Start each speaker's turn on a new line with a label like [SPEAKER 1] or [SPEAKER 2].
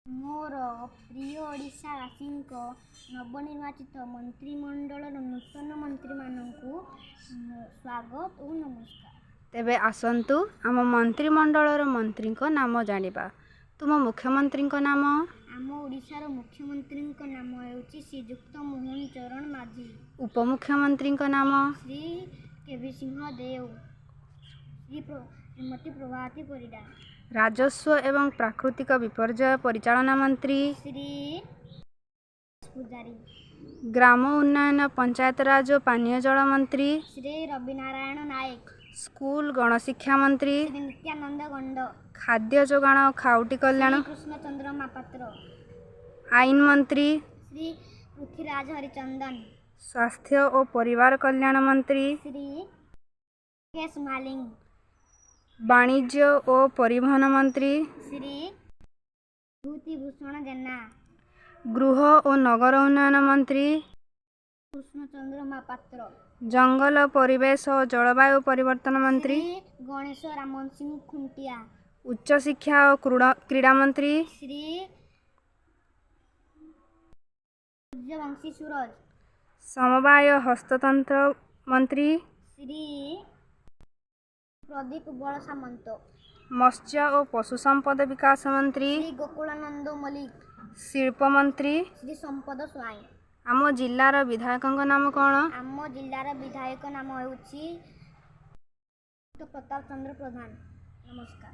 [SPEAKER 1] मोर प्रिय ओडिशावासींक नवनिर्वाचित मंत्रिमंडल नूतन मंत्री मानकु स्वागत और नमस्कार।
[SPEAKER 2] तेबे आसंतु आम मंत्रिमंडलर मंत्री नाम जानिबा। तुम मुख्यमंत्री नाम?
[SPEAKER 1] आम ओडिशार मुख्यमंत्री नाम हेउची श्रीयुक्त मोहन चरण माझी।
[SPEAKER 2] उपमुख्यमंत्री नाम?
[SPEAKER 1] श्री केवी सिंह देव, श्रीमती प्रभाती परिडा।
[SPEAKER 2] राजस्व एवं प्राकृतिक विपर्यय परिचालना मंत्री?
[SPEAKER 1] श्री पुजारी।
[SPEAKER 2] ग्राम उन्नयन पंचायतराज पानीय जल मंत्री?
[SPEAKER 1] श्री रविनारायण नायक।
[SPEAKER 2] स्कूल गणशिक्षा मंत्री?
[SPEAKER 1] श्री नित्यानंद गंड।
[SPEAKER 2] खाद्य जोगाण और खाउटी कल्याण?
[SPEAKER 1] कृष्णचंद्र महापात्र।
[SPEAKER 2] आईन मंत्री?
[SPEAKER 1] श्री पृथ्वीराज हरिचंदन।
[SPEAKER 2] स्वास्थ्य और परिवार कल्याण मंत्री?
[SPEAKER 1] श्री केश मालिंग।
[SPEAKER 2] वाणिज्य और परिवहन मंत्री?
[SPEAKER 1] श्री भूषण जेना।
[SPEAKER 2] गृह और नगर उन्नयन मंत्री?
[SPEAKER 1] कृष्णचंद्र महापात्र।
[SPEAKER 2] जंगल परिवेश और जलवायु परिवर्तन मंत्री?
[SPEAKER 1] श्री गणेश रामन सिंह खुंटिया।
[SPEAKER 2] उच्च शिक्षा और क्रीड़ा मंत्री?
[SPEAKER 1] श्री सूर्यवंशी सूरज।
[SPEAKER 2] समवाय हस्ततंत्र मंत्री?
[SPEAKER 1] श्री प्रदीप बल सामंत।
[SPEAKER 2] मत्स्य और पशु संपद विकास मंत्री?
[SPEAKER 1] श्री गोकुलानंद मलिक।
[SPEAKER 2] शिल्प मंत्री?
[SPEAKER 1] श्री संपद स्वाई।
[SPEAKER 2] आम जिलार विधायक नाम कौन?
[SPEAKER 1] आम जिलार विधायक नाम हेउची प्रताप चंद्र प्रधान। नमस्कार।